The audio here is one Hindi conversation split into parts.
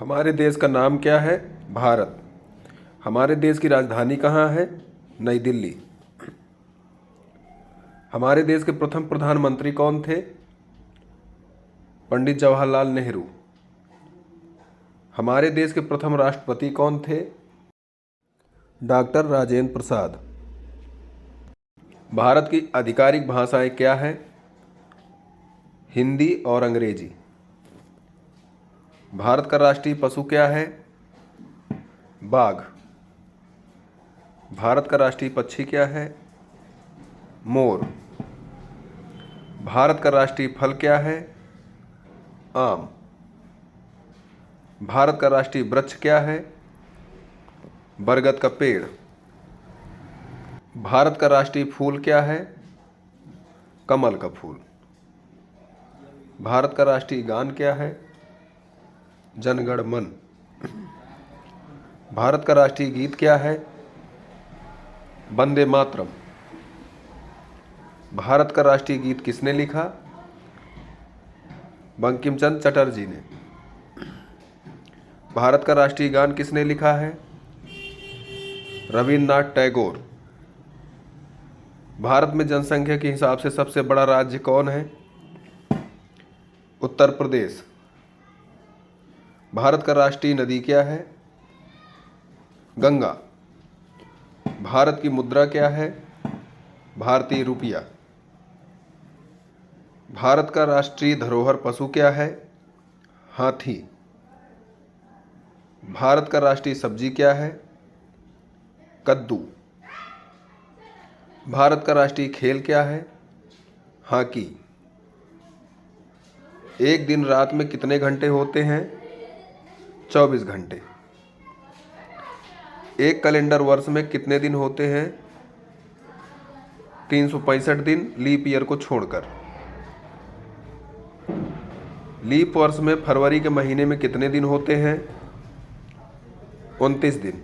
हमारे देश का नाम क्या है? भारत। हमारे देश की राजधानी कहाँ है? नई दिल्ली। हमारे देश के प्रथम प्रधानमंत्री कौन थे? पंडित जवाहरलाल नेहरू। हमारे देश के प्रथम राष्ट्रपति कौन थे? डॉक्टर राजेंद्र प्रसाद। भारत की आधिकारिक भाषाएं क्या हैं? हिंदी और अंग्रेजी। भारत का राष्ट्रीय पशु क्या है? बाघ। भारत का राष्ट्रीय पक्षी क्या है? मोर। भारत का राष्ट्रीय फल क्या है? आम। भारत का राष्ट्रीय वृक्ष क्या है? बरगद का पेड़। भारत का राष्ट्रीय फूल क्या है? कमल का फूल। भारत का राष्ट्रीय गान क्या है? जन गण मन। भारत का राष्ट्रीय गीत क्या है? वंदे मातरम। भारत का राष्ट्रीय गीत किसने लिखा? बंकिम चंद्र चटर्जी ने। भारत का राष्ट्रीय गान किसने लिखा है? रविन्द्रनाथ टैगोर। भारत में जनसंख्या के हिसाब से सबसे बड़ा राज्य कौन है? उत्तर प्रदेश। भारत का राष्ट्रीय नदी क्या है? गंगा। भारत की मुद्रा क्या है? भारतीय रुपया। भारत का राष्ट्रीय धरोहर पशु क्या है? हाथी। भारत का राष्ट्रीय सब्जी क्या है? कद्दू। भारत का राष्ट्रीय खेल क्या है? हॉकी। एक दिन रात में कितने घंटे होते हैं? 24 घंटे। एक कैलेंडर वर्ष में कितने दिन होते हैं? 365 दिन, लीप ईयर को छोड़कर। लीप वर्ष में फरवरी के महीने में कितने दिन होते हैं? 29 दिन।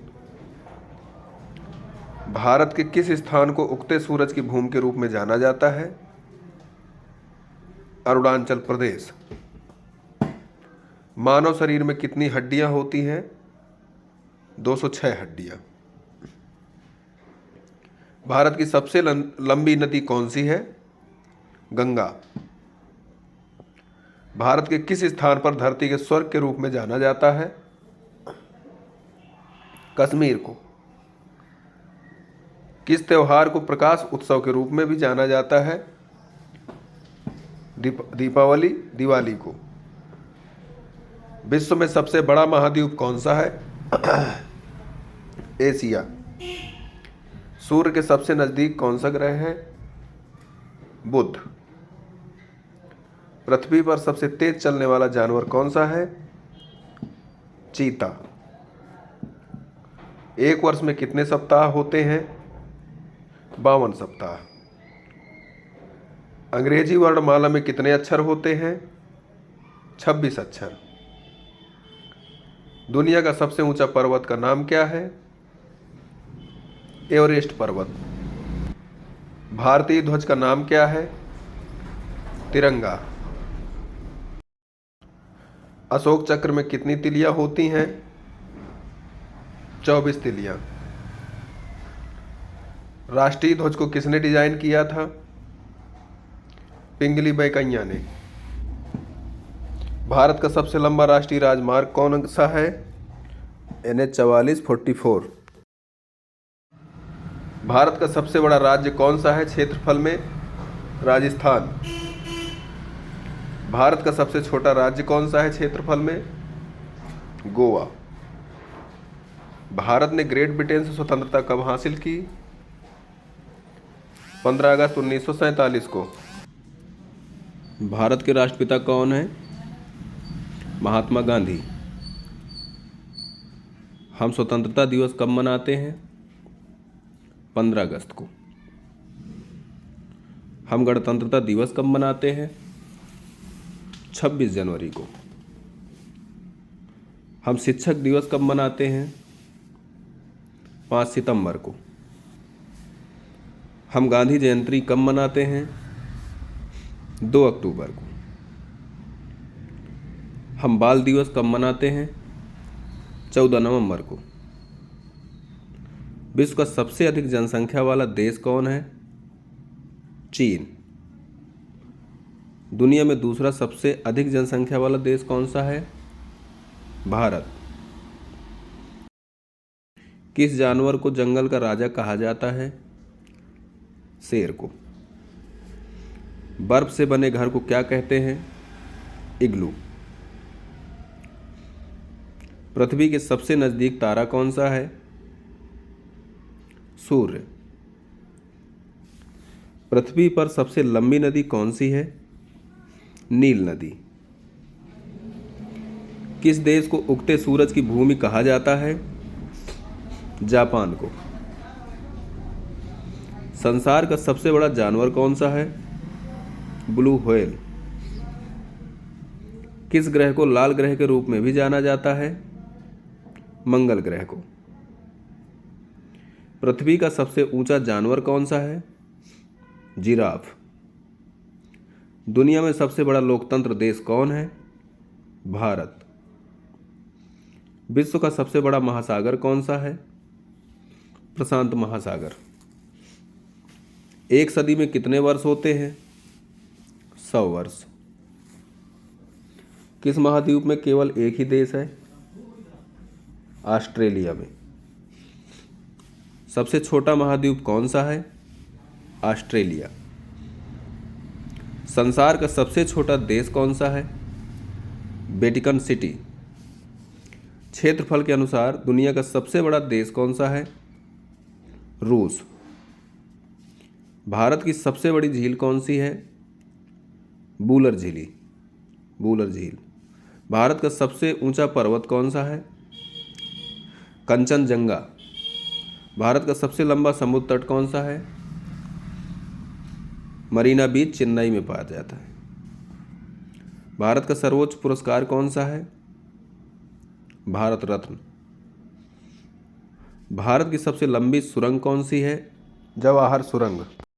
भारत के किस स्थान को उगते सूरज की भूमि के रूप में जाना जाता है? अरुणाचल प्रदेश। मानव शरीर में कितनी हड्डियां होती हैं? 206 हड्डियां। भारत की सबसे लंबी नदी कौन सी है? गंगा। भारत के किस स्थान पर धरती के स्वर्ग के रूप में जाना जाता है? कश्मीर को। किस त्योहार को प्रकाश उत्सव के रूप में भी जाना जाता है? दीपावली, दिवाली को। विश्व में सबसे बड़ा महाद्वीप कौन सा है? एशिया। सूर्य के सबसे नजदीक कौन सा ग्रह है? बुध। पृथ्वी पर सबसे तेज चलने वाला जानवर कौन सा है? चीता। एक वर्ष में कितने सप्ताह होते हैं? 52 सप्ताह। अंग्रेजी वर्णमाला में कितने अक्षर होते हैं? 26 अक्षर। दुनिया का सबसे ऊंचा पर्वत का नाम क्या है? एवरेस्ट पर्वत। भारतीय ध्वज का नाम क्या है? तिरंगा। अशोक चक्र में कितनी तिलियां होती हैं? 24 तिलियां। राष्ट्रीय ध्वज को किसने डिजाइन किया था? पिंगली वेंकैया ने। भारत का सबसे लंबा राष्ट्रीय राजमार्ग कौन सा है? NH 4444। भारत का सबसे बड़ा राज्य कौन सा है क्षेत्रफल में? राजस्थान। भारत का सबसे छोटा राज्य कौन सा है क्षेत्रफल में? गोवा। भारत ने ग्रेट ब्रिटेन से स्वतंत्रता कब हासिल की? 15 अगस्त 1947 को। भारत के राष्ट्रपिता कौन है? महात्मा गांधी। हम स्वतंत्रता दिवस कब मनाते हैं? 15 अगस्त को। हम गणतंत्रता दिवस कब मनाते हैं? 26 जनवरी को। हम शिक्षक दिवस कब मनाते हैं? 5 सितंबर को। हम गांधी जयंती कब मनाते हैं? 2 अक्टूबर को। हम बाल दिवस कब मनाते हैं? 14 नवंबर को। विश्व का सबसे अधिक जनसंख्या वाला देश कौन है? चीन। दुनिया में दूसरा सबसे अधिक जनसंख्या वाला देश कौन सा है? भारत। किस जानवर को जंगल का राजा कहा जाता है? शेर को। बर्फ से बने घर को क्या कहते हैं? इग्लू। पृथ्वी के सबसे नजदीक तारा कौन सा है? सूर्य। पृथ्वी पर सबसे लंबी नदी कौन सी है? नील नदी। किस देश को उगते सूरज की भूमि कहा जाता है? जापान को। संसार का सबसे बड़ा जानवर कौन सा है? Blue whale. किस ग्रह को लाल ग्रह के रूप में भी जाना जाता है? मंगल ग्रह को। पृथ्वी का सबसे ऊंचा जानवर कौन सा है? जिराफ। दुनिया में सबसे बड़ा लोकतंत्र देश कौन है? भारत। विश्व का सबसे बड़ा महासागर कौन सा है? प्रशांत महासागर। एक सदी में कितने वर्ष होते हैं? 100 वर्ष। किस महाद्वीप में केवल एक ही देश है? ऑस्ट्रेलिया में। सबसे छोटा महाद्वीप कौन सा है? ऑस्ट्रेलिया। संसार का सबसे छोटा देश कौन सा है? Vatican city. क्षेत्रफल के अनुसार दुनिया का सबसे बड़ा देश कौन सा है? रूस। भारत की सबसे बड़ी झील कौन सी है? बूलर झीली। बूलर झील। भारत का सबसे ऊंचा पर्वत कौन सा है? कंचनजंगा। भारत का सबसे लंबा समुद्र तट कौन सा है? मरीना बीच, चेन्नई में पाया जाता है। भारत का सर्वोच्च पुरस्कार कौन सा है? भारत रत्न। भारत की सबसे लंबी सुरंग कौन सी है? जवाहर सुरंग।